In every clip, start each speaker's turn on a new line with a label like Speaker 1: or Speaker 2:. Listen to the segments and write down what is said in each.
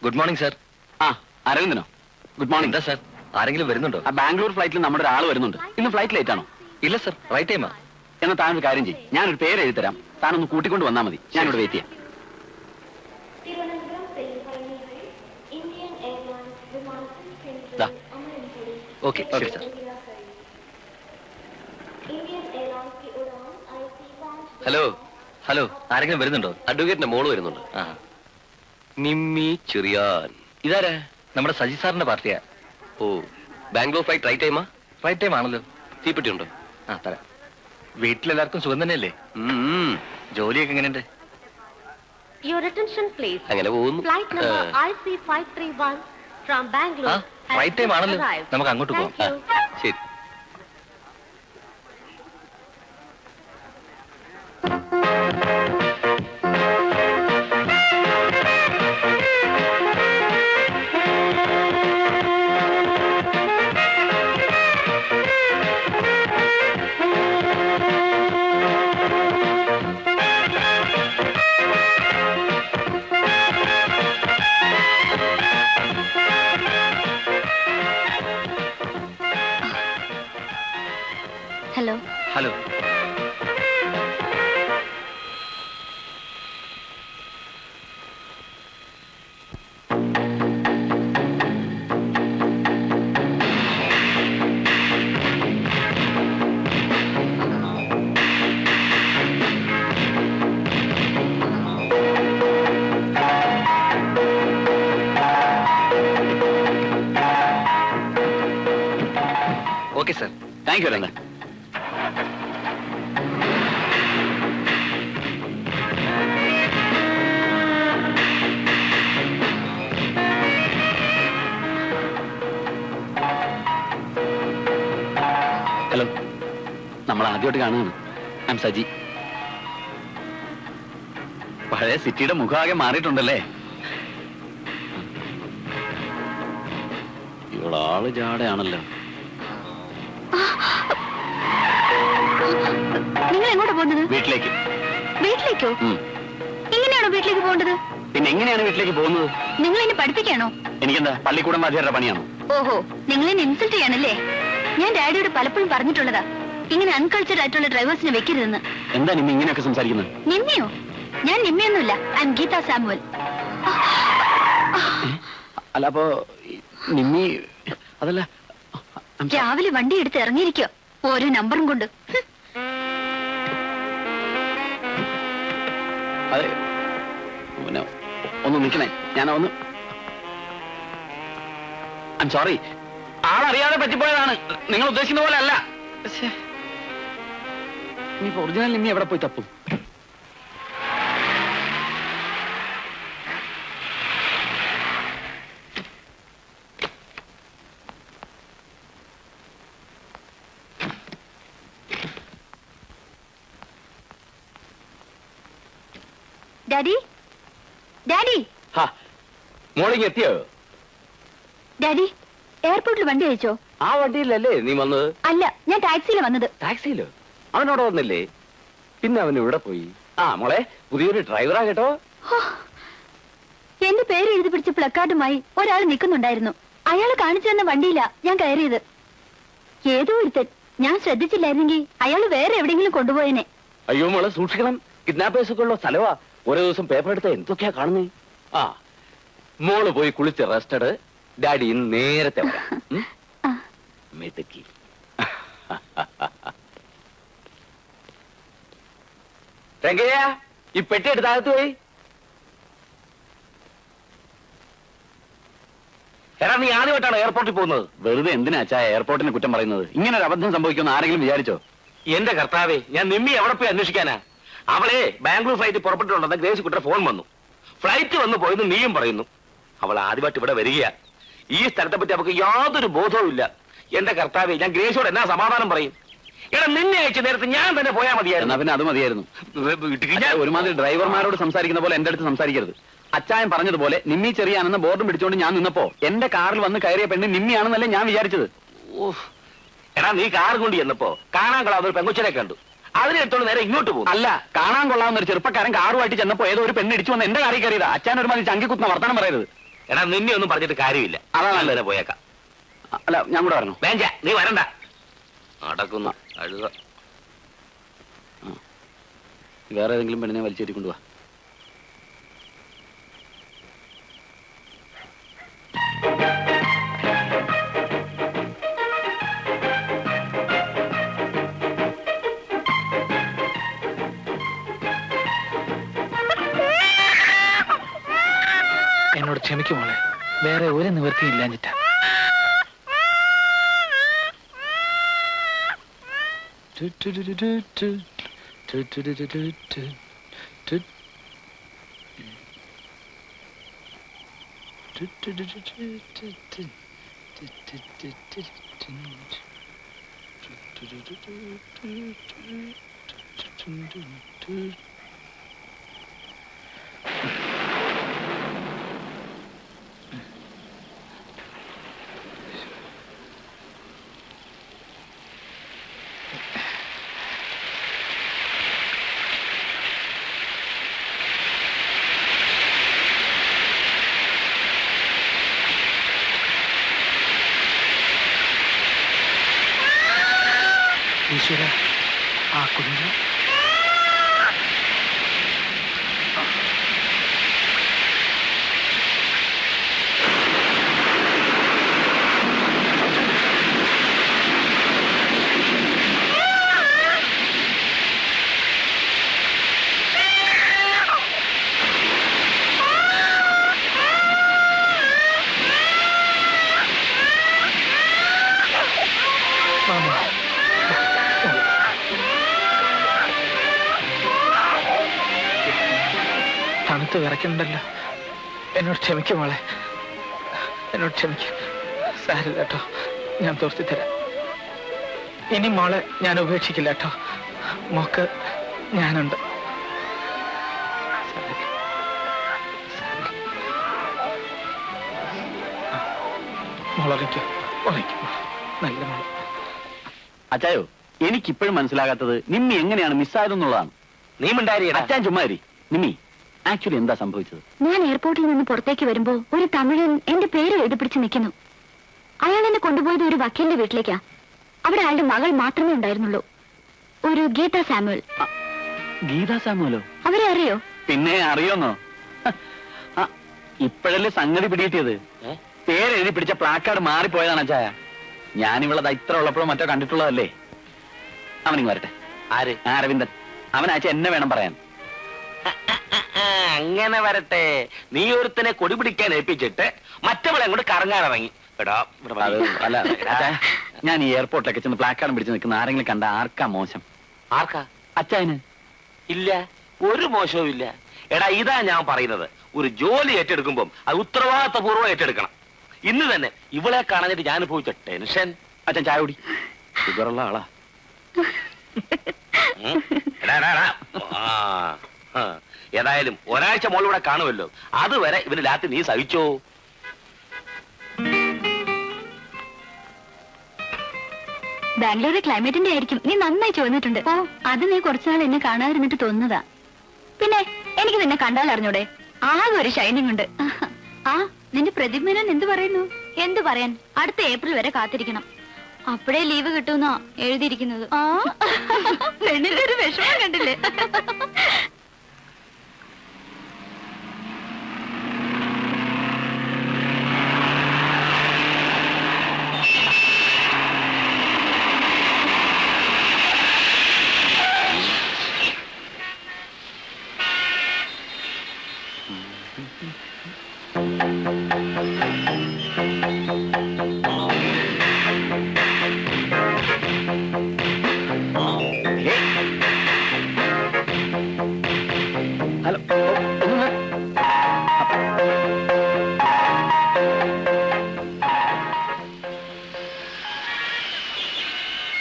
Speaker 1: Good morning sir.
Speaker 2: ആ അരവിന്ദനോ? Good morning.
Speaker 1: എന്താ സാർ, ആരെങ്കിലും വരുന്നുണ്ടോ?
Speaker 2: ആ ബാംഗ്ലൂർ ഫ്ലൈറ്റിൽ നമ്മുടെ ഒരാൾ വരുന്നുണ്ട്. ഇന്ന് ഫ്ലൈറ്റ് ലേറ്റ് ആണോ?
Speaker 1: ഇല്ല സാർ, റൈറ്റ് ടൈമാ.
Speaker 2: എന്നാൽ താനൊരു കാര്യം ചെയ്യും, ഞാനൊരു പേര് എഴുതി തരാം, താനൊന്ന് കൂട്ടിക്കൊണ്ട് വന്നാൽ മതി. ഞാനിവിടെ വെയിറ്റ് ചെയ്യാം.
Speaker 1: Okay okay sir. Hello hello, ആരെങ്കിലും വരുന്നുണ്ടോ?
Speaker 3: അഡ്വക്കേറ്റിന്റെ മോള് വരുന്നുണ്ട്.
Speaker 1: ആ,
Speaker 3: നിമ്മി ചെറിയാൻ.
Speaker 1: ഇതാരാ? നമ്മുടെ സജി സാറിന്റെ പാർട്ടിയാ.
Speaker 3: ഓ, ബാംഗ്ലൂർ ഫ്ലൈറ്റ് റൈറ്റ് ടൈമാ?
Speaker 1: റൈറ്റ് ടൈം ആണല്ലോ.
Speaker 3: തീപ്പെട്ടി ഉണ്ടോ?
Speaker 1: ആ തരാം. വീട്ടിലെല്ലാവർക്കും സുഖം തന്നെയല്ലേ? ജോലിയൊക്കെ എങ്ങനെയുണ്ട്?
Speaker 4: Your attention please.
Speaker 3: അങ്ങനെ പോകുന്നു.
Speaker 4: Flight number IC531 from Bangalore. has
Speaker 1: right time
Speaker 4: just
Speaker 1: ആണല്ലോ,
Speaker 4: arrived.
Speaker 1: നമുക്ക് അങ്ങോട്ട്
Speaker 4: Thank
Speaker 1: പോവാം.
Speaker 4: you.
Speaker 3: ശരി.
Speaker 4: Hello.
Speaker 1: Hello. Okay sir.
Speaker 2: Thank you Aravindan. Hello, നമ്മൾ ആദ്യമായിട്ട് കാണുകയാണ്. I M Saji. പഴയ സിറ്റിയുടെ മുഖമാകെ മാറിയിട്ടുണ്ടല്ലേ? ഇവളാള് ജാടയാണല്ലോ.
Speaker 4: നിങ്ങൾ എങ്ങോട്ടാ പോകുന്നത്?
Speaker 2: വീട്ടിലേക്ക്.
Speaker 4: വീട്ടിലേക്കോ? എങ്ങനെയാണോ വീട്ടിലേക്ക് പോകേണ്ടത്?
Speaker 2: പിന്നെ എങ്ങനെയാണ് വീട്ടിലേക്ക് പോകുന്നത്?
Speaker 4: നിങ്ങൾ എന്നെ പഠിപ്പിക്കാണോ?
Speaker 2: എനിക്കെന്താ പള്ളിക്കൂടം വാദ്യരുടെ പണിയാണോ?
Speaker 4: ഓഹോ, നിങ്ങൾ എന്നെ ഇൻസൾട്ട് ചെയ്യാനല്ലേ? ഞാൻ ഡാഡിയോട് പലപ്പോഴും പറഞ്ഞിട്ടുള്ളതാ, ഇങ്ങനെ അൺകൾച്ചർഡ് ആയിട്ടുള്ള ഡ്രൈവേഴ്സിനെ വെക്കരുതെന്ന്.
Speaker 2: എന്താ നിമ്മ ഇങ്ങനെയൊക്കെ സംസാരിക്കുന്നത്?
Speaker 4: നിമ്മയോ? ഞാൻ നിമ്മയൊന്നുമില്ല. I am Geetha Samuel.
Speaker 2: അല്ല, അപ്പോ നിമ്മി അതല്ല.
Speaker 4: രാവിലെ വണ്ടി എടുത്ത് ഇറങ്ങിയിരിക്കോ ഓരോ നമ്പറും കൊണ്ട്.
Speaker 2: അതെ, ഒന്ന് നിൽക്കണേ, ഞാനൊന്ന്. ഐ എം സോറി, ആളറിയാതെ പറ്റിപ്പോയതാണ്. നിങ്ങൾ ഉദ്ദേശിക്കുന്ന പോലെ അല്ല. ഇനിയിപ്പോ ഒറിജിനൽ നിമ്മി എവിടെ പോയി തപ്പും?
Speaker 4: ഡാഡി, ഡാഡി,
Speaker 3: മോളിങ് എത്തിയോ?
Speaker 4: ഡാഡി, എയർപോർട്ടിൽ വണ്ടി അയച്ചോ?
Speaker 3: ആ വണ്ടിയിലല്ലേ നീ വന്നത്?
Speaker 4: അല്ല, ഞാൻ ടാക്സിയിലാണ് വന്നത്.
Speaker 3: ടാക്സിയിലോ? അവനോട് വന്നില്ലേ? പിന്നെ അവൻ ഇവിടെ പോയി. ആ മോളെ, പുതിയൊരു ഡ്രൈവറാ കേട്ടോ.
Speaker 4: എന്റെ പേര് എഴുതി പിടിച്ച പ്ലക്കാർഡുമായി ഒരാൾ നിൽക്കുന്നുണ്ടായിരുന്നു. അയാൾ കാണിച്ചു തന്ന വണ്ടിയില ഞാൻ കയറിയത്. ഏതോ ഒരുത്തൻ, ഞാൻ ശ്രദ്ധിച്ചില്ലായിരുന്നെങ്കിൽ അയാൾ വേറെ എവിടെയെങ്കിലും കൊണ്ടുപോയനെ.
Speaker 3: അയ്യോ മോളെ, സൂക്ഷിക്കണം. കിഡ്നാപ്പേഴ്സ് ഒക്കെ ഉള്ള സ്ഥലവാ. ഓരോ ദിവസം പേപ്പർ എടുത്ത എന്തൊക്കെയാ കാണുന്നേ. ആ, മോള് പോയി കുളിച്ച് റെസ്റ്റഡ്. ഡാഡി ഇന്ന് നേരത്തെ വരാം. മിടുക്കി. രംഗയ്യ, ഈ പെട്ടി എടുത്ത് അകത്ത് പോയി. എടാ, നീ ആദ്യമായിട്ടാണ് എയർപോർട്ടിൽ പോകുന്നത്?
Speaker 2: വെറുതെ എന്തിനാ അച്ഛാ എയർപോർട്ടിന് കുറ്റം പറയുന്നത്? ഇങ്ങനെ ഒരു അബദ്ധം സംഭവിക്കുമെന്ന് ആരെങ്കിലും വിചാരിച്ചോ?
Speaker 3: എന്റെ കർത്താവേ, ഞാൻ നിമ്മി എവിടെ പോയി അന്വേഷിക്കാനാ? അവളെ ബാംഗ്ലൂർ ഫ്ലൈറ്റ് പുറപ്പെട്ടിട്ടുണ്ടെന്ന് ഗ്രേസ് കുട്ടർ ഫോൺ വന്നു. ഫ്ലൈറ്റ് വന്നു പോയെന്ന് നീയും പറയുന്നു. അവൾ ആദ്യമായിട്ട് ഇവിടെ വരികയാ. ഈ സ്ഥലത്തെ പറ്റി അവൾക്ക് യാതൊരു ബോധവും ഇല്ല. എന്റെ കർത്താവേ, ഞാൻ ഗ്രേസോട് എന്നാ സമാധാനം പറയും? എടാ, നിന്നെ അയച്ച നേരത്തെ ഞാൻ തന്നെ പോയാൽ മതിയായിരുന്നു.
Speaker 2: എന്നാ പിന്നെ അത് മതിയായിരുന്നു. ഒരുമാതിരി ഡ്രൈവർമാരോട് സംസാരിക്കുന്ന പോലെ എന്റെ അടുത്ത് സംസാരിക്കരുത്. അച്ചായൻ പറഞ്ഞതുപോലെ നിമ്മി ചെറിയാണെന്ന് ബോർഡും പിടിച്ചോണ്ട് ഞാൻ നിന്നപ്പോ എന്റെ കാറിൽ വന്ന് കയറിയ പെണ്ണ് നിമ്മിയാണെന്നല്ലേ ഞാൻ വിചാരിച്ചത്.
Speaker 3: എടാ, നീ കാർ കൊണ്ട് ചെന്നപ്പോ കാണാൻ കൊള്ളാവുന്ന ഒരു പെങ്കുച്ചനെ കണ്ടു. അതിനെ എടുത്തോണ്ട് നേരെ ഇങ്ങോട്ട് പോകും.
Speaker 2: അല്ല, കാണാൻ കൊള്ളാവുന്ന ഒരു ചെറുപ്പക്കാരൻ കാറുമായിട്ട് ചെന്നപ്പോ ഏതോ ഒരു പെണ്ണ് ഇടിച്ചു വന്ന് എന്റെ കാറിൽ കയറിയതാ. അച്ഛൻ ഒരുമാതിരി ചങ്കി കുത്തുന്ന വർത്തമാനം പറയരുത്.
Speaker 3: എടാ നിന്നെ ഒന്നും പറഞ്ഞിട്ട് കാര്യമില്ല.
Speaker 2: അതാ
Speaker 3: ഞാൻ
Speaker 2: നല്ലത്.
Speaker 3: തന്നെ പോയേക്കാം.
Speaker 2: അല്ല ഞാൻ കൂടെ വരണോ?
Speaker 3: വേണ്ട, നീ വരണ്ട. അടക്കുന്നു അഴുക.
Speaker 2: വേറെ ഏതെങ്കിലും പെണ്ണിനെ വലിച്ചേറ്റി കൊണ്ടുപോവാ.
Speaker 1: എന്നോട് ക്ഷമിക്കുമോളെ, വേറെ ഒരു നിവൃത്തിയും ഇല്ലാഞ്ഞിട്ടാ. ഈശ്വര, ആ കുഞ്ഞ് തണുത്ത് വിറയ്ക്കുന്നുണ്ടല്ലോ. എന്നോട് ക്ഷമിക്കും മോളെ, എന്നോട് ക്ഷമിക്കും. സാരില്ല കേട്ടോ, ഞാൻ തോർത്തി തരാം. ഇനി മോളെ ഞാൻ ഉപേക്ഷിക്കില്ല കേട്ടോ. മോക്ക് ഞാനുണ്ട്. മോളറിക്കോ, ഉറയ്ക്കും. നല്ല മോളെ.
Speaker 2: അച്ചായോ, എനിക്കിപ്പോഴും മനസ്സിലാകാത്തത് നിമ്മി എങ്ങനെയാണ് മിസ്സായതെന്നുള്ളതാണ്.
Speaker 3: നീ മിണ്ടായിരിക്കടാ.
Speaker 2: അച്ഛൻ ചുമ്മാരി. നിമ്മി ആക്ച്വലി എന്താ സംഭവിച്ചത്?
Speaker 4: ഞാൻ എയർപോർട്ടിൽ നിന്ന് പുറത്തേക്ക് വരുമ്പോ ഒരു തമിഴൻ എന്റെ പേര് എഴുതി പിടിച്ച് നിൽക്കുന്നു. അയാൾ എന്നെ കൊണ്ടുപോയത് ഒരു വക്കീലിന്റെ വീട്ടിലേക്കാ. അവിടെ അയാളുടെ മകൾ മാത്രമേ ഉണ്ടായിരുന്നുള്ളൂ, ഒരു ഗീത സാമുവൽ.
Speaker 2: ഗീത സാമുവലോ?
Speaker 4: അവരെ അറിയോ?
Speaker 2: പിന്നെ അറിയോന്നോ? ഇപ്പോഴല്ലേ സംഗതി പിടികിട്ടിയത്. പേരെഴുതി പിടിച്ച പ്ലാക്കാർഡ് മാറിപ്പോയതാണ് അച്ചായ. ഞാനിവളത് ഇത്ര ഉള്ളപ്പോഴും മറ്റോ കണ്ടിട്ടുള്ളതല്ലേ. അവനിങ് വരട്ടെ.
Speaker 3: ആര്?
Speaker 2: അരവിന്ദൻ. അവനാച്ച എന്നെ വേണം പറയാൻ.
Speaker 3: അങ്ങനെ വരട്ടെ. നീ ഒരുത്തനെ കൊടി പിടിക്കാൻ ഏൽപ്പിച്ചിട്ട് മറ്റവളെ അങ്ങോട്ട് കറങ്ങാനിറങ്ങി. എടാ
Speaker 2: അല്ല അച്ചായ, ഞാൻ ഈ എയർപോർട്ടിലൊക്കെ ചെന്ന് പ്ലാക്കാർഡും പിടിച്ച് നിൽക്കുന്ന ആരെങ്കിലും കണ്ട ആർക്കാ മോശം?
Speaker 3: ആർക്കാ?
Speaker 2: അച്ചായന്.
Speaker 3: ഇല്ല, ഒരു മോശവും ഇല്ല. എടാ ഇതാ ഞാൻ പറയുന്നത്, ഒരു ജോലി ഏറ്റെടുക്കുമ്പം അത് ഉത്തരവാദിത്തപൂർവ്വം ഏറ്റെടുക്കണം. ഇന്ന് തന്നെ ഇവളെ കാണാനിട്ട് ഞാൻ അനുഭവിച്ച ടെൻഷൻ.
Speaker 2: അച്ഛൻ ചായ കുടി. ഷുഗറുള്ള ആളാ.
Speaker 3: ഏതായാലും ഒരാഴ്ച മോളിവിടെ കാണുമല്ലോ. അതുവരെ ഇവന് ലാത്തി നീ സഹിച്ചോ?
Speaker 4: ബാംഗ്ലൂരിലെ ക്ലൈമറ്റിന്റെ ആയിരിക്കും. നീ നന്നായി ചോദിച്ചിട്ടുണ്ട്. ഓ, അത് നീ കുറച്ചുനാൾ എന്നെ കാണാതിരുന്നിട്ട് തോന്നുന്നതാ. പിന്നെ എനിക്ക് നിന്നെ കണ്ടാൽ അറിഞ്ഞൂടെ? ആകെ ഒരു ഷൈനിങ് ഉണ്ട്. ആ, നിന്റെ പ്രതിമേനൻ എന്ത് പറയുന്നു? എന്ത് പറയാൻ, അടുത്ത ഏപ്രിൽ വരെ കാത്തിരിക്കണം. അപ്പോഴേ ലീവ് കിട്ടുമെന്നാ എഴുതിയിരിക്കുന്നത്. ആ, പെണ്ണിന്റെ ഒരു വിഷമം കണ്ടില്ലേ?
Speaker 2: ഹലോ,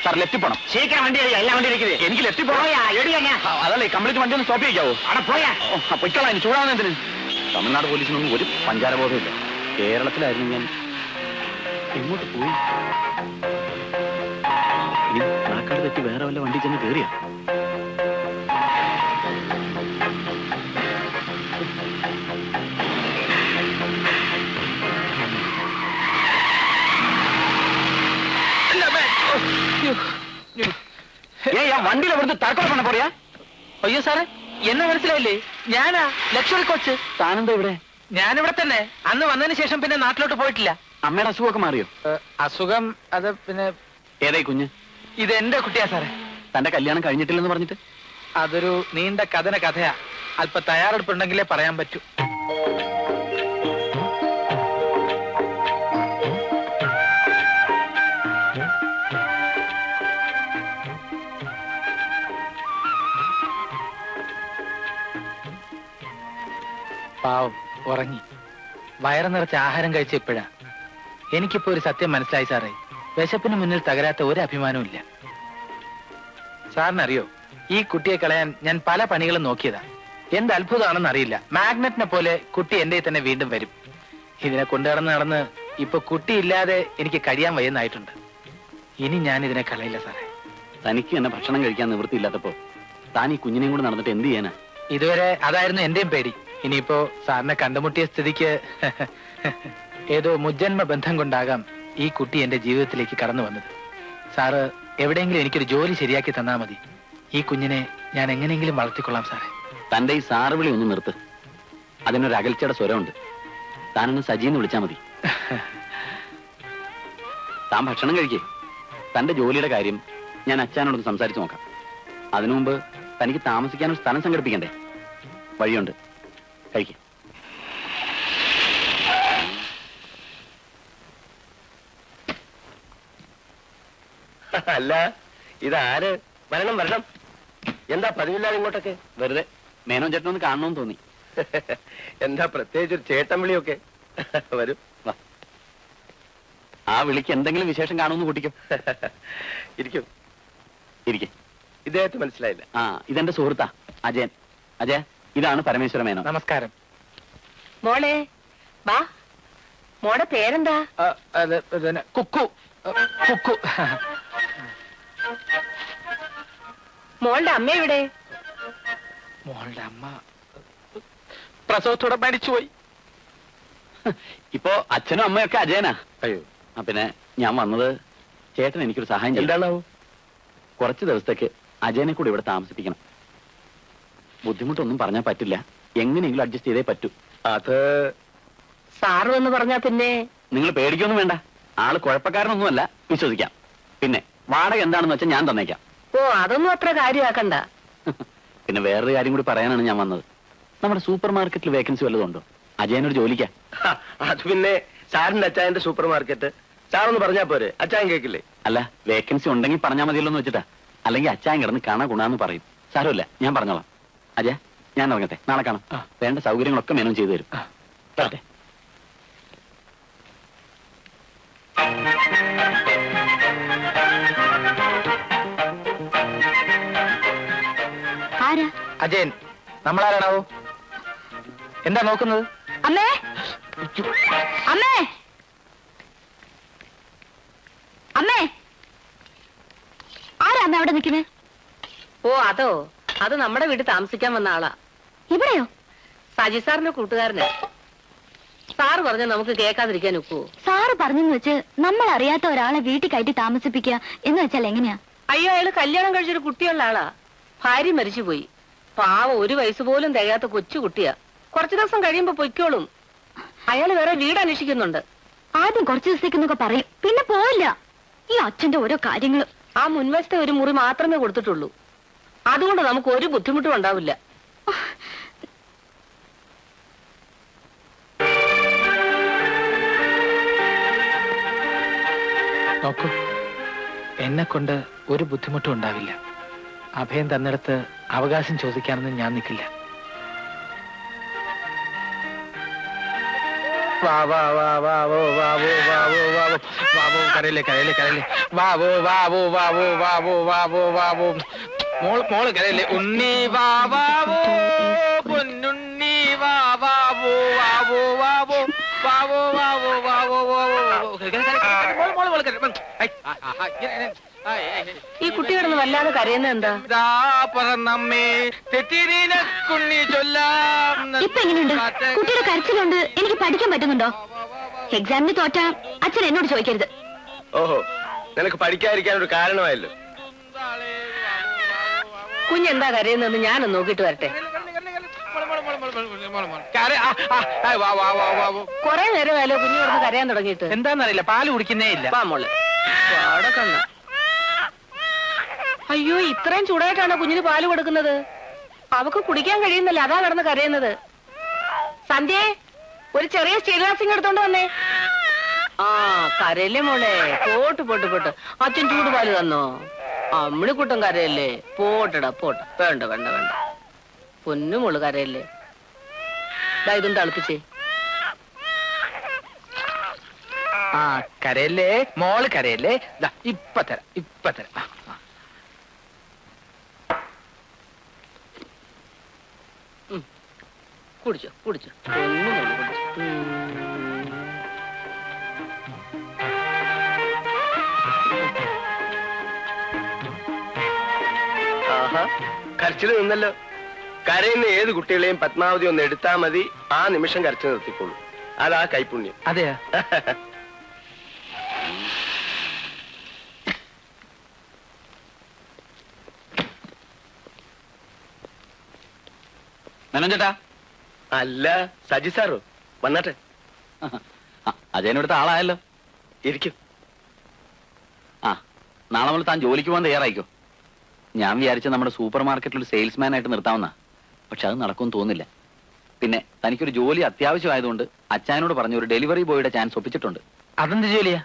Speaker 2: സാർ ലെഫ്റ്റിൽ പോണം.
Speaker 3: ശരിക്കും വണ്ടി എല്ലാ വണ്ടി ഇരിക്കുന്നത്.
Speaker 2: എനിക്ക് ലെഫ്റ്റിൽ പോണോ? അതല്ലേ കംപ്ലീറ്റ് വണ്ടി ഒന്ന് സ്റ്റോപ്പ് ചെയ്യാവോ?
Speaker 3: അവിടെ പോയാ
Speaker 2: പൊയ്ക്കളാ, ഇനി ചൂടാവുന്നതിന്. തമിഴ്നാട് പോലീസിനൊന്നും ഒരു പഞ്ചാരബോധമില്ല. കേരളത്തിലായിരുന്നു ഞാൻ എങ്ങോട്ട് പോയി? ഇനി നാക്കാട് തെറ്റി വേറെ വല്ല വണ്ടി ചെന്ന് കയറിയാ? വണ്ടിയിൽ അവിടുന്ന് തർക്കം பண்ண പോറിയാ?
Speaker 1: അയ്യോ സാറേ, എന്നെ മനസ്സിലായില്ലേ? ഞാനാ ലക്ഷറി കോച്ച്.
Speaker 2: താനെന്താ ഇവിടെ?
Speaker 1: ഞാനിവിടെ തന്നെ. അന്ന് വന്നതിന് ശേഷം പിന്നെ നാട്ടിലോട്ട് പോയിട്ടില്ല.
Speaker 2: അമ്മയുടെ അസുഖമൊക്കെ മാറിയോ?
Speaker 1: അസുഖം അത് പിന്നെ
Speaker 2: ഏതായി കുഞ്ഞ്?
Speaker 1: ഇത് എന്റെ കുട്ടിയാ സാറേ.
Speaker 2: തന്റെ കല്യാണം കഴിഞ്ഞിട്ടില്ലെന്ന് പറഞ്ഞിട്ട്?
Speaker 1: അതൊരു നീണ്ട കഥയാ. അല്പ തയ്യാറെടുപ്പുണ്ടെങ്കിലേ പറയാൻ പറ്റൂ. പാവം ഉറങ്ങി. വയറ് നിറച്ച് ആഹാരം കഴിച്ച ഇപ്പോഴാ. എനിക്കിപ്പോ ഒരു സത്യം മനസ്സിലായി സാറേ. വിശപ്പിന് മുന്നിൽ തകരാത്ത ഒരു അഭിമാനവും ഇല്ല. സാറിനറിയോ, ഈ കുട്ടിയെ കളയാൻ ഞാൻ പല പണികളും നോക്കിയതാ. എന്ത് അത്ഭുതമാണെന്ന് അറിയില്ല, മാഗ്നറ്റിനെ പോലെ കുട്ടി എന്റെ തന്നെ വീണ്ടും വരും. ഇതിനെ കൊണ്ടുനടന്ന് ഇപ്പൊ കുട്ടിയില്ലാതെ എനിക്ക് കഴിയാൻ വയ്യെന്നായിട്ടുണ്ട്. ഇനി ഞാൻ ഇതിനെ കളയില്ല സാറേ.
Speaker 2: തനിക്ക് തന്നെ ഭക്ഷണം കഴിക്കാൻ നിവൃത്തിയില്ലാത്തപ്പോ താൻ ഈ കുഞ്ഞിനെയും കൂടെ നടന്നിട്ട് എന്ത് ചെയ്യാനാ?
Speaker 1: ഇതുവരെ അതായിരുന്നു എന്റെയും പേടി. ഇനിയിപ്പോ സാറിനെ കണ്ടുമുട്ടിയ സ്ഥിതിക്ക് ഏതോ മുജ്ജന്മ ബന്ധം കൊണ്ടാകാം ഈ കുട്ടി എന്റെ ജീവിതത്തിലേക്ക് കടന്നു വന്നത്. സാറ് എവിടെയെങ്കിലും എനിക്കൊരു ജോലി ശരിയാക്കി തന്നാ മതി. ഈ കുഞ്ഞിനെ ഞാൻ എങ്ങനെയെങ്കിലും വളർത്തിക്കൊള്ളാം സാറേ.
Speaker 2: തന്റെ ഈ സാറ് വിളി ഒന്ന് നിർത്ത്. അതിനൊരു അകൽച്ചയുടെ സ്വരമുണ്ട്. താനൊന്ന് സജീന്ന് വിളിച്ചാ മതി. താൻ ഭക്ഷണം കഴിക്കേ. തന്റെ ജോലിയുടെ കാര്യം ഞാൻ അച്ഛനോടൊന്ന് സംസാരിച്ചു നോക്കാം. അതിനു മുമ്പ് തനിക്ക് താമസിക്കാനൊരു സ്ഥലം സംഘടിപ്പിക്കണ്ടേ? വഴിയുണ്ട്, കഴിക്കേ.
Speaker 3: അല്ല, ഇതാര്? വരണം. എന്താ പതിവില്ലാതെ ഇങ്ങോട്ടൊക്കെ?
Speaker 2: വെറുതെ മേനോൻ ചേട്ടനൊന്ന് കാണണമെന്ന് തോന്നി.
Speaker 3: എന്താ പ്രത്യേകിച്ച് ഒരു ചേട്ടൻ വിളിയൊക്കെ? വരും.
Speaker 2: ആ വിളിക്ക് എന്തെങ്കിലും വിശേഷം കാണുമെന്ന് കൂട്ടിക്കും. ഇരിക്കും.
Speaker 3: ഇദ്ദേഹത്തെ മനസ്സിലായില്ല.
Speaker 2: ആ, ഇതെന്റെ സുഹൃത്താ അജയൻ. അജയ, ഇതാണ് പരമേശ്വര മേനോൻ.
Speaker 1: നമസ്കാരം.
Speaker 5: മോളെ വാ. മോടെ പേരെന്താ?
Speaker 1: കുക്കു. കുക്കു.
Speaker 5: മോളുടെ അമ്മ എവിടെ?
Speaker 1: മോളുടെ അമ്മ പ്രസവത്തോടെ മരിച്ചുപോയി.
Speaker 2: ഇപ്പോ അച്ഛനും അമ്മയൊക്കെ അജയനാ.
Speaker 3: അയ്യോ.
Speaker 2: പിന്നെ ഞാൻ വന്നത് ചേട്ടൻ എനിക്കൊരു സഹായം ചെയ്യും.
Speaker 3: എന്താണാവോ?
Speaker 2: കുറച്ച് ദിവസത്തേക്ക് അജയനെ കൂടി ഇവിടെ താമസിപ്പിക്കണം. ബുദ്ധിമുട്ടൊന്നും പറഞ്ഞാൽ പറ്റില്ല, എങ്ങനെയെങ്കിലും അഡ്ജസ്റ്റ് ചെയ്തേ പറ്റൂ.
Speaker 3: അത്
Speaker 5: സാറ് എന്ന് പറഞ്ഞാ പിന്നെ
Speaker 2: നിങ്ങൾ പേടിക്കൊന്നും വേണ്ട. ആള് കുഴപ്പക്കാരനൊന്നുമല്ല, വിശ്വസിക്കാം. പിന്നെ വാടക എന്താണെന്ന് വെച്ചാൽ ഞാൻ തന്നേക്കാം.
Speaker 5: ഓ, അതൊന്നും അത്ര കാര്യമാക്കണ്ട.
Speaker 2: പിന്നെ വേറൊരു കാര്യം കൂടി പറയാനാണ് ഞാൻ വന്നത്. നമ്മുടെ സൂപ്പർ മാർക്കറ്റിൽ വേക്കൻസി വല്ലതും ഉണ്ടോ? അജയനൊരു ജോലിക്കാ.
Speaker 3: അത് പിന്നെ സാറിന്റെ അച്ചായന്റെ സൂപ്പർ മാർക്കറ്റ് സാറൊന്ന് പറഞ്ഞാ പോരെ? അച്ചായൻ കേക്കില്ലേ?
Speaker 2: അല്ല, വേക്കൻസി ഉണ്ടെങ്കിൽ പറഞ്ഞാൽ മതിയല്ലോ എന്ന് വെച്ചിട്ടാ. അല്ലെങ്കിൽ അച്ചായൻ കിടന്ന് കാണാ ഗുണാന്ന് പറയും. സാരമില്ല, ഞാൻ പറഞ്ഞോളാം. അജയ, ഞാൻ ഇറങ്ങട്ടെ. നാളെ കാണാം. വേണ്ട സൗകര്യങ്ങളൊക്കെ മേനോൻ ചെയ്തു തരും. വരട്ടെ.
Speaker 4: ആരാ?
Speaker 1: അജയൻ. നമ്മളാരാണാവോ? എന്താ നോക്കുന്നത്?
Speaker 4: അമ്മേ, അമ്മേ, അമ്മേ, ആരാ അമ്മ അവിടെ നിൽക്കുന്നേ?
Speaker 5: ഓ, അത് നമ്മുടെ വീട്ടിൽ താമസിക്കാൻ വന്ന ആളാ.
Speaker 4: ഇവിടെയോ?
Speaker 5: സജി സാറിന്റെ കൂട്ടുകാരന്. സാറ് പറഞ്ഞ നമുക്ക് കേൾക്കാതിരിക്കാൻ ഒക്കുവോ?
Speaker 4: സാറ് പറഞ്ഞെന്ന് വെച്ച് നമ്മൾ അറിയാത്ത ഒരാളെ വീട്ടിൽ കയറ്റി താമസിപ്പിക്കുക എന്ന് വെച്ചാൽ എങ്ങനെയാ?
Speaker 5: അയ്യോ, അയാള് കല്യാണം കഴിച്ചൊരു കുട്ടിയുള്ള ആളാ. ഭാര്യ മരിച്ചുപോയി. പാവം, 1 വയസ്സ് പോലും തികയാത്ത കൊച്ചു കുട്ടിയാ. കുറച്ചു ദിവസം കഴിയുമ്പോ പൊയ്ക്കോളും. അയാള് വേറെ വീട് അന്വേഷിക്കുന്നുണ്ട്.
Speaker 4: ആദ്യം കുറച്ചു ദിവസത്തേക്കെന്നൊക്കെ പറയും, പിന്നെ പോവില്ല. ഈ അച്ഛന്റെ ഓരോ കാര്യങ്ങളും.
Speaker 5: ആ മുൻവശത്തെ ഒരു മുറി മാത്രമേ കൊടുത്തിട്ടുള്ളൂ. അതുകൊണ്ട് നമുക്ക് ഒരു ബുദ്ധിമുട്ടും ഉണ്ടാവില്ല.
Speaker 1: നോക്കൂ, എന്നെ കൊണ്ട് ഒരു ബുദ്ധിമുട്ടും ഉണ്ടാവില്ല. അഭയം തന്നിടത്ത് അവകാശം ചോദിക്കാനൊന്നും ഞാൻ നിൽക്കില്ല. വാവോ വാവോ വാവോ വാവോ വാവോ വാവോ കരയില്ലേ കരയില്ലേ കരയില്ലേ വാവോ വാവോ വാവോ വാവോ വാവോ വാവോ മോള് കരയില്ലേ. ഉണ്ണി വാവോ പൊന്നുണ്ണി വാവോ വാവോ വാവോ വാവോ വാവോ വാവോ
Speaker 5: ഈ കുട്ടി കിടന്ന് വല്ലാതെ കരയുന്നത് എന്താ?
Speaker 4: ഇപ്പൊ എങ്ങനെയുണ്ട്? കുട്ടിയുടെ കരച്ചിലുണ്ട്. എനിക്ക് പഠിക്കാൻ പറ്റുന്നുണ്ടോ? എക്സാമിന് തോറ്റാ അച്ഛൻ എന്നോട് ചോദിക്കരുത്.
Speaker 3: ഓഹോ,
Speaker 6: നിനക്ക് പഠിക്കാതിരിക്കാൻ ഒരു കാരണമായല്ലോ.
Speaker 5: കുഞ്ഞെന്താ കരയുന്നതെന്ന് ഞാനൊന്ന് നോക്കിട്ട് വരട്ടെ. കൊറേ നേരമായാലോ കുഞ്ഞു കിടന്ന് കരയാൻ തുടങ്ങിയിട്ട്.
Speaker 1: എന്താന്നറിയില്ല, പാല് കുടിക്കുന്നേ ഇല്ല.
Speaker 5: മോള് അയ്യോ, ഇത്രയും ചൂടായിട്ടാണോ കുഞ്ഞിന് പാല് കൊടുക്കുന്നത്? അവക്ക് കുടിക്കാൻ കഴിയുന്നില്ല, അതാ കിടന്ന് കരയുന്നത്. സന്ധ്യേ, ഒരു ചെറിയ സ്റ്റീൽ ഗ്ലാസിങ് എടുത്തോണ്ട് വന്നേ. ആ കരയല്ലേ മോളെ, പോട്ട് പോട്ട് പോട്ട്. അച്ഛൻ ചൂടുപാല് തന്നോ? അമ്മിണിക്കുട്ടൻ കരയല്ലേ? പോട്ടടാ പോട്ട്. വേണ്ട വേണ്ട വേണ്ട, പൊന്നു മോള് കരയല്ലേ. ഇതും തളിപ്പിച്ചേ.
Speaker 1: ആ കരയല്ലേ മോള്, കരയല്ലേ. ഇപ്പൊ തരാം, ഇപ്പൊ തരാം.
Speaker 5: കുടിച്ചോ കുടിച്ചോ, പൊന്നു മോള് കുടിച്ചോ.
Speaker 6: ആഹാ, കരച്ചിൽ നിന്നല്ലോ. കരയുന്ന ഏത് കുട്ടികളെയും പത്മാവതി ഒന്ന് എടുത്താ മതി, ആ നിമിഷം കരച്ചു നിർത്തിക്കോളൂ. അതാ കൈപുണ്യം.
Speaker 1: അതെയാ?
Speaker 2: ചേട്ടാ.
Speaker 6: അല്ല, സജി സാറോ? വന്നാട്ടെ.
Speaker 2: അജയനടുത്ത ആളായല്ലോ.
Speaker 6: ഇരിക്കും.
Speaker 2: ആ, നാളെ മുതൽ താൻ ജോലിക്ക് പോകാൻ തയ്യാറായിക്കോ. ഞാൻ വിചാരിച്ച നമ്മുടെ സൂപ്പർ മാർക്കറ്റിൽ ഒരു സെയിൽസ്മാൻ ആയിട്ട് നിർത്താവുന്ന, പക്ഷെ അത് നടക്കുമെന്ന് തോന്നുന്നില്ല. പിന്നെ തനിക്കൊരു ജോലി അത്യാവശ്യമായതുകൊണ്ട് അച്ചായനോട് പറഞ്ഞ ഒരു ഡെലിവറി ബോയുടെ ചാൻസ് ഒപ്പിച്ചിട്ടുണ്ട്.
Speaker 1: അതെന്ത് ജോലിയാ?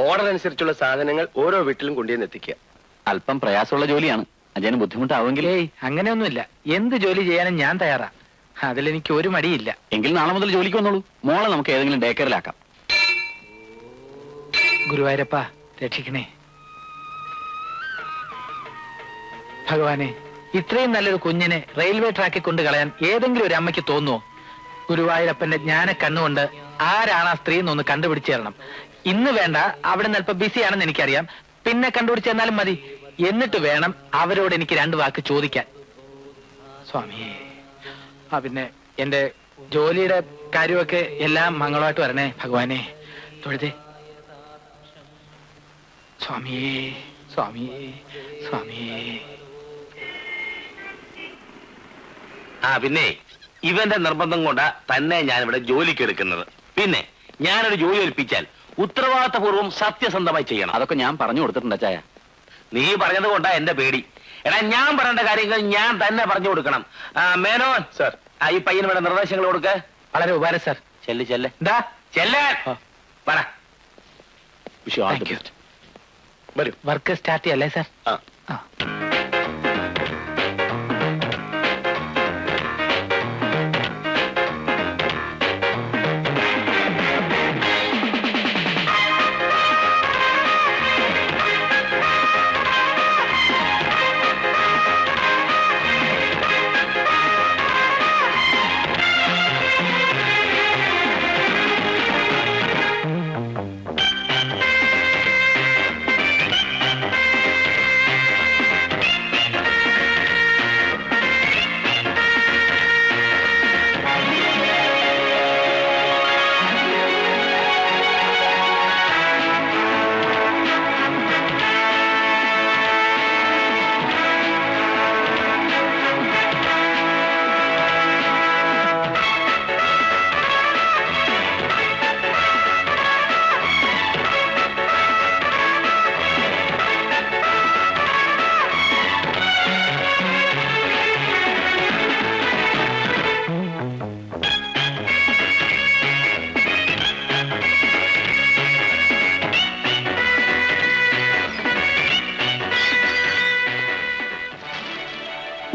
Speaker 6: ഓർഡർ അനുസരിച്ചുള്ള സാധനങ്ങൾ ഓരോ വീട്ടിലും കൊണ്ടുവന്ന് എത്തിക്കുക.
Speaker 2: അല്പം പ്രയാസമുള്ള ജോലിയാണ്. അജയന് ബുദ്ധിമുട്ടാവുമെങ്കിൽ.
Speaker 1: ഏയ്, അങ്ങനെയൊന്നുമില്ല. എന്ത് ജോലി ചെയ്യാനും ഞാൻ തയ്യാറാ. അതിലെനിക്ക് ഒരു മടിയില്ല.
Speaker 2: എങ്കിൽ നാളെ മുതൽ ജോലിക്ക് വന്നോളൂ. മോളെ നമുക്ക് ഏതെങ്കിലും ഡേ കെയറിലാക്കാം.
Speaker 1: ഗുരുവായൂരപ്പ രക്ഷിക്കണേ ഭഗവാനെ. ഇത്രയും നല്ലൊരു കുഞ്ഞിനെ റെയിൽവേ ട്രാക്കിൽ കൊണ്ട് കളയാൻ ഏതെങ്കിലും ഒരു അമ്മയ്ക്ക് തോന്നുവോ? ഗുരുവായൂരപ്പന്റെ ജ്ഞാന കണ്ണുകൊണ്ട് ആരാണ് ആ സ്ത്രീ എന്നൊന്ന് കണ്ടുപിടിച്ചു തരണം. ഇന്ന് വേണ്ട, അവിടെ നിന്ന് അല്പം ബിസിയാണെന്ന് എനിക്കറിയാം. പിന്നെ കണ്ടുപിടിച്ചു തന്നാലും മതി. എന്നിട്ട് വേണം അവരോട് എനിക്ക് 2 വാക്ക് ചോദിക്കാൻ. സ്വാമിയേ. ആ പിന്നെ എന്റെ ജോലിയുടെ കാര്യമൊക്കെ എല്ലാം മംഗളമായിട്ട് വരണേ ഭഗവാനെ. തൊഴുതേ. സ്വാമിയേ, സ്വാമിയേ, സ്വാമിയേ.
Speaker 3: ആ പിന്നെ ഇവന്റെ നിർബന്ധം കൊണ്ടാ തന്നെ ഞാനിവിടെ ജോലിക്ക് എടുക്കുന്നത്. പിന്നെ ഞാനൊരു ജോലി ഏൽപ്പിച്ചാൽ ഉത്തരവാദിത്തപൂർവ്വം സത്യസന്ധമായി ചെയ്യണം.
Speaker 2: അതൊക്കെ ഞാൻ പറഞ്ഞു കൊടുത്തിട്ടുണ്ട് അച്ചായ.
Speaker 3: നീ പറഞ്ഞത് കൊണ്ടാ എന്റെ പേടി. എടാ, ഞാൻ പറയേണ്ട കാര്യങ്ങൾ ഞാൻ തന്നെ പറഞ്ഞു കൊടുക്കണം. മേനോൻ
Speaker 6: സാർ,
Speaker 3: ഈ പയ്യന് വേണ്ട നിർദ്ദേശങ്ങൾ കൊടുക്ക.
Speaker 1: വളരെ ഉപകാരം സാർ.
Speaker 3: ചെല്ല് ചെല്ല്
Speaker 1: എന്താ?
Speaker 3: ചെല്ല്. പറ.
Speaker 1: Thank you.
Speaker 6: വരൂ.
Speaker 1: വർക്ക് സ്റ്റാർട്ട് ചെയ്യല്ലേ സാർ?
Speaker 6: ആ.
Speaker 1: ആ.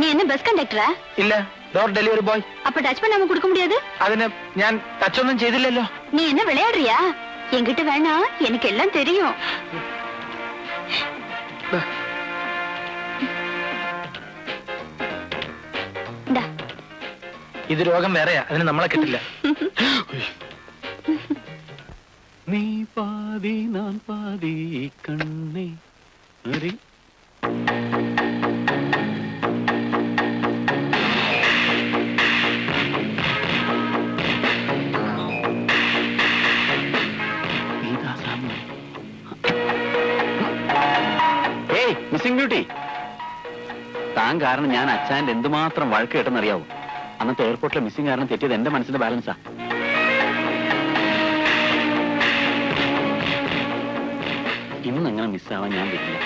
Speaker 4: நீ என்ன பஸ் கண்டக்டரா?
Speaker 1: ഇല്ല, ഡോർ ഡെലിവറി ബോയ്.
Speaker 4: அப்ப டச் பண்ணாம கொடுக்க முடியாது?
Speaker 1: അതിന് ഞാൻ ടച്ചൊന്നും ചെയ്തില്ലല്ലോ.
Speaker 4: நீ என்ன விளையாடுறியா? என்கிட்ட வேணா, எனக்கு எல்லாம் தெரியும். இந்தா.
Speaker 1: ഇത് രോഗം വേറെയാ, അതിന് നമ്മളെ കിട്ടില്ല.
Speaker 2: നീ പാതി നാൻ പാതി കണ്ണേ. മിസ്സിംഗ് ബ്യൂട്ടി, താൻ കാരണം ഞാൻ അച്ഛൻ്റെ എന്തുമാത്രം വഴക്ക് കേട്ടെന്നറിയാവൂ. അന്നത്തെ എയർപോർട്ടിലെ മിസ്സിംഗ് കാരണം തെറ്റിയത് എന്റെ മനസ്സിന്റെ ബാലൻസാ. ഇന്നങ്ങനെ മിസ്സാവാൻ ഞാൻ പറ്റില്ല.